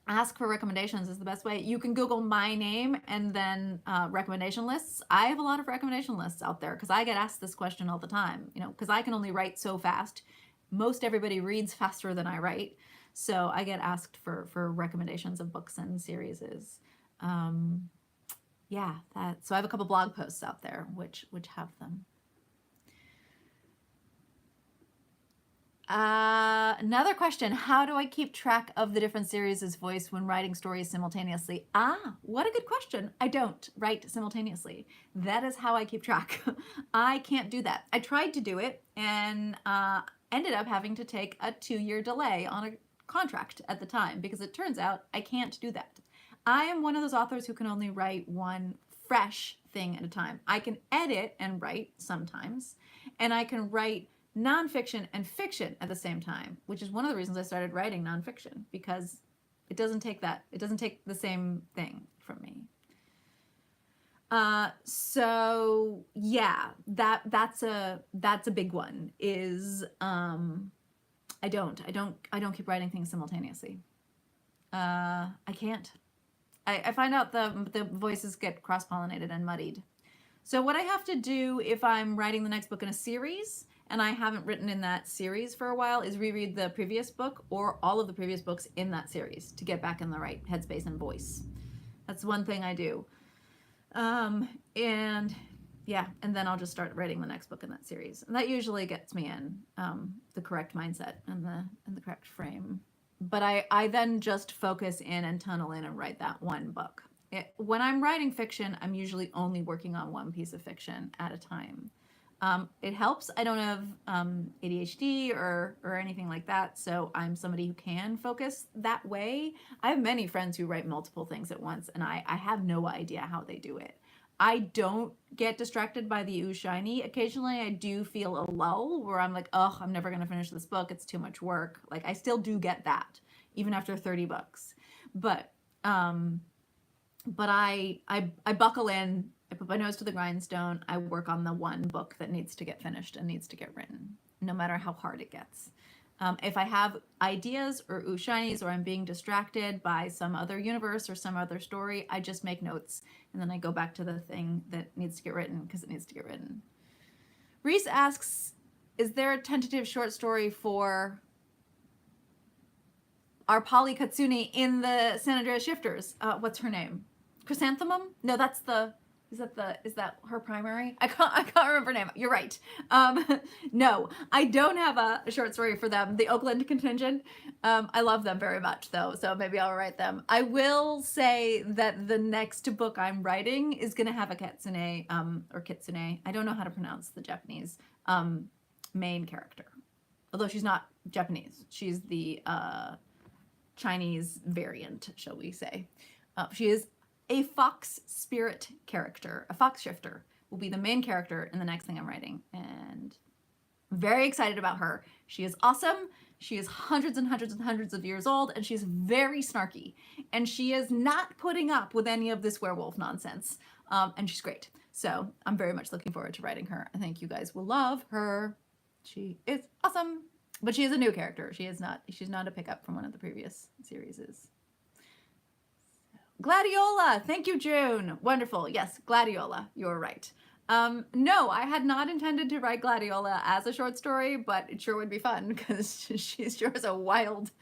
ask for recommendations is the best way. You can Google my name and then recommendation lists. I have a lot of recommendation lists out there because I get asked this question all the time, you know, because I can only write so fast. Most everybody reads faster than I write. So I get asked for recommendations of books and series. Yeah, so I have a couple blog posts out there which have them. Another question. How do I keep track of the different series' voice when writing stories simultaneously? What a good question. I don't write simultaneously. That is how I keep track. I can't do that. I tried to do it and ended up having to take a 2-year delay on a contract at the time because it turns out I can't do that. I am one of those authors who can only write one fresh thing at a time. I can edit and write sometimes, and I can write nonfiction and fiction at the same time, which is one of the reasons I started writing nonfiction, because it doesn't take the same thing from me. So yeah, that's a big one, is I don't keep writing things simultaneously. I can't. I find out the voices get cross-pollinated and muddied. So what I have to do if I'm writing the next book in a series and I haven't written in that series for a while is reread the previous book or all of the previous books in that series to get back in the right headspace and voice. That's one thing I do. And yeah, and then I'll just start writing the next book in that series. And that usually gets me in the correct mindset and the correct frame. But I then just focus in and tunnel in and write that one book. When I'm writing fiction, I'm usually only working on one piece of fiction at a time. It helps. I don't have ADHD or anything like that, so I'm somebody who can focus that way. I have many friends who write multiple things at once, and I have no idea how they do it. I don't get distracted by the ooh shiny. Occasionally I do feel a lull where I'm like, oh, I'm never going to finish this book. It's too much work. Like, I still do get that, even after 30 books. But I buckle in, I put my nose to the grindstone, I work on the one book that needs to get finished and needs to get written, no matter how hard it gets. If I have ideas or ooh shinies or I'm being distracted by some other universe or some other story, I just make notes and then I go back to the thing that needs to get written because it needs to get written. Reese asks, is there a tentative short story for our Polly Katsuni in the San Andreas Shifters? What's her name? Chrysanthemum? No, that's the, is that her primary? I can't remember her name. You're right. No, I don't have a short story for them. The Oakland contingent. I love them very much though, so maybe I'll write them. I will say that the next book I'm writing is gonna have a kitsune, or kitsune. I don't know how to pronounce the Japanese main character. Although she's not Japanese. She's the Chinese variant, shall we say. She is a fox spirit character. A fox shifter will be the main character in the next thing I'm writing. And very excited about her. She is awesome. She is hundreds and hundreds and hundreds of years old, and she's very snarky. And she is not putting up with any of this werewolf nonsense. And she's great. So I'm very much looking forward to writing her. I think you guys will love her. She is awesome. But she is a new character. She's not a pickup from one of the previous series. Gladiola, thank you, June. Wonderful. Yes, Gladiola, you're right. No, I had not intended to write Gladiola as a short story, but it sure would be fun because she's sure is a wild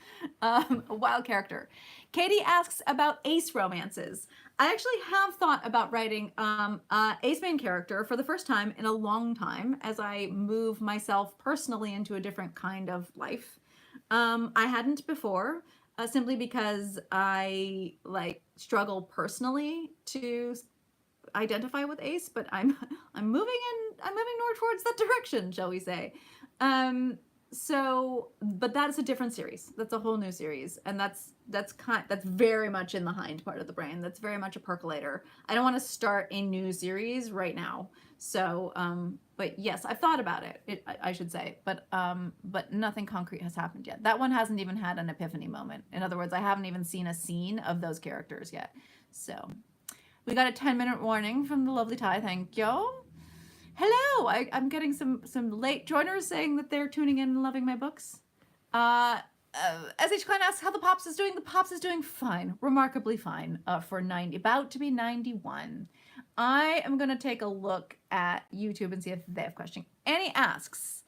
character. Katie asks about ace romances. I actually have thought about writing ace main character for the first time in a long time as I move myself personally into a different kind of life. I hadn't before. Simply because I struggle personally to identify with ace, but I'm moving more towards that direction, shall we say. But that's a different series. That's a whole new series, and that's very much in the hind part of the brain. That's very much a percolator. I don't want to start a new series right now. So, but yes, I've thought about it, I should say, but nothing concrete has happened yet. That one hasn't even had an epiphany moment. In other words, I haven't even seen a scene of those characters yet. So we got a 10-minute warning from the lovely Ty. Thank you. Hello, I'm getting some late joiners saying that they're tuning in and loving my books. SH Klein asks how the Pops is doing. The Pops is doing fine, remarkably fine, for about to be 91. I am going to take a look at YouTube and see if they have questions. Annie asks,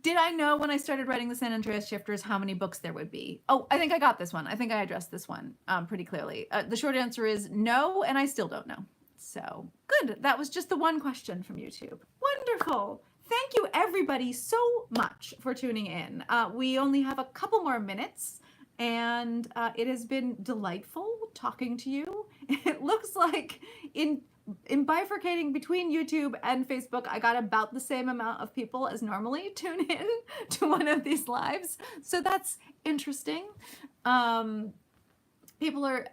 did I know when I started writing the San Andreas Shifters how many books there would be? Oh, I think I got this one. I think I addressed this one pretty clearly. The short answer is no, and I still don't know. So good. That was just the one question from YouTube. Wonderful. Thank you everybody so much for tuning in. We only have a couple more minutes, and it has been delightful talking to you. It looks like in bifurcating between YouTube and Facebook, I got about the same amount of people as normally tune in to one of these lives. So that's interesting. People are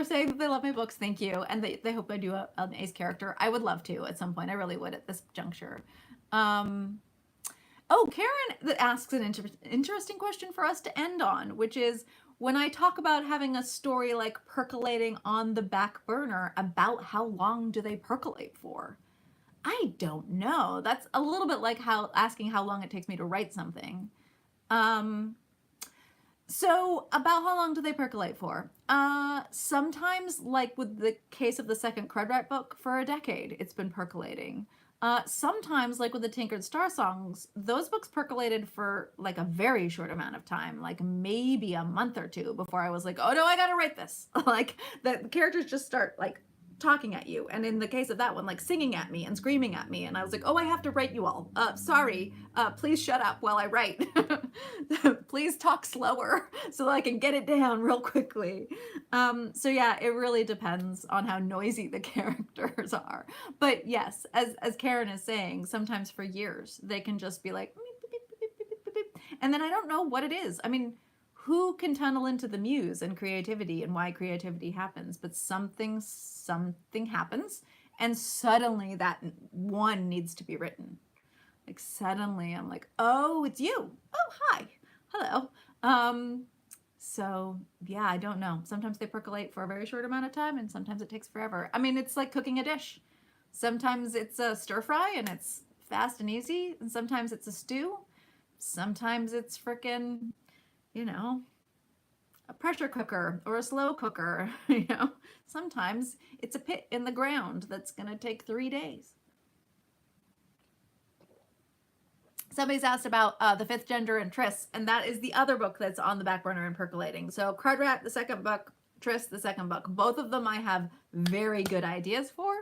saying that they love my books. Thank you. And they hope I do an ace character. I would love to at some point. I really would at this juncture. Oh, Karen asks an interesting question for us to end on, which is, when I talk about having a story like percolating on the back burner, about how long do they percolate for? I don't know. That's a little bit like asking how long it takes me to write something. So about how long do they percolate for? Sometimes, like with the case of the second Crudrat book, for a decade it's been percolating. Sometimes, like with the Tinkered Star Songs, those books percolated for like a very short amount of time, like maybe a month or two before I was like, oh no, I gotta write this. Like the characters just start like talking at you, and in the case of that one, like singing at me and screaming at me, and I was like, oh, I have to write you all. Sorry, please shut up while I write. Please talk slower so that I can get it down real quickly. So yeah, it really depends on how noisy the characters are. But yes, as Karen is saying, sometimes for years they can just be like, and then I don't know what it is. I mean, who can tunnel into the muse and creativity and why creativity happens? But something happens, and suddenly that one needs to be written. Like suddenly I'm like, oh, it's you. Oh, hi. Hello. So yeah, I don't know. Sometimes they percolate for a very short amount of time, and sometimes it takes forever. I mean, it's like cooking a dish. Sometimes it's a stir fry and it's fast and easy, and sometimes it's a stew. Sometimes it's frickin', a pressure cooker or a slow cooker. Sometimes it's a pit in the ground that's gonna take 3 days. Somebody's asked about The Fifth Gender and Triss, and that is the other book that's on the back burner and percolating. So Crudrat, the second book, Tris, the second book. Both of them I have very good ideas for.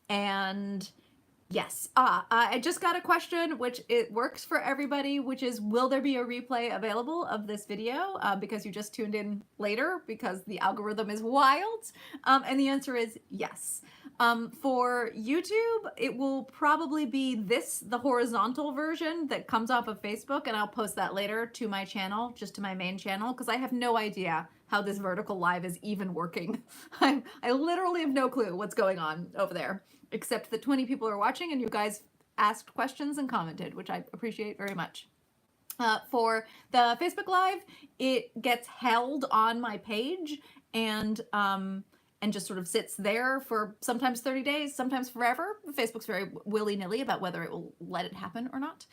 And yes, I just got a question, which it works for everybody, which is, will there be a replay available of this video because you just tuned in later because the algorithm is wild? And the answer is yes. For YouTube, it will probably be the horizontal version that comes off of Facebook, and I'll post that later to my channel, just to my main channel, because I have no idea how this vertical live is even working. I literally have no clue what's going on over there, except that 20 people are watching and you guys asked questions and commented, which I appreciate very much. For the Facebook Live, it gets held on my page and just sort of sits there for sometimes 30 days, sometimes forever. Facebook's very willy-nilly about whether it will let it happen or not.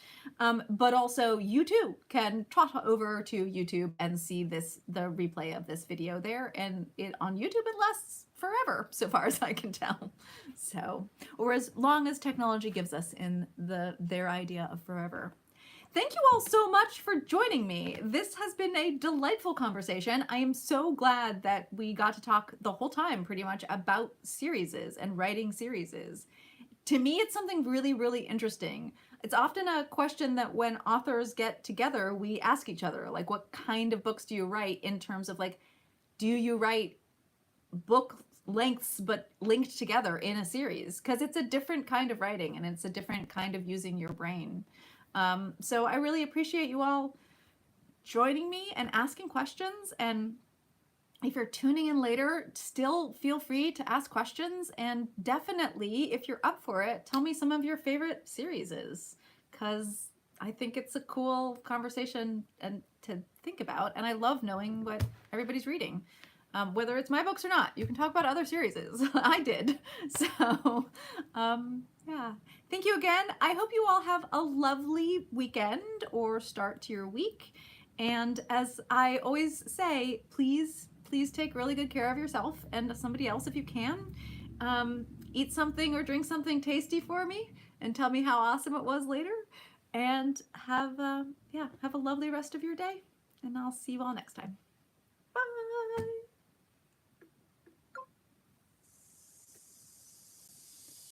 But also you too can trot over to YouTube and see the replay of this video there, and on YouTube it lasts forever, so far as I can tell. So, or as long as technology gives us in their idea of forever. Thank you all so much for joining me. This has been a delightful conversation. I am so glad that we got to talk the whole time pretty much about series and writing series. To me, it's something really, really interesting. It's often a question that when authors get together, we ask each other, like, what kind of books do you write, in terms of like, do you write book lengths but linked together in a series? Because it's a different kind of writing and it's a different kind of using your brain. So I really appreciate you all joining me and asking questions. And if you're tuning in later, still feel free to ask questions. And definitely, if you're up for it, tell me some of your favorite series, because I think it's a cool conversation and to think about. And I love knowing what everybody's reading. Whether it's my books or not, you can talk about other series. I did. So, yeah. Thank you again. I hope you all have a lovely weekend or start to your week. And as I always say, please take really good care of yourself and somebody else if you can. Eat something or drink something tasty for me and tell me how awesome it was later. And have a lovely rest of your day. And I'll see you all next time.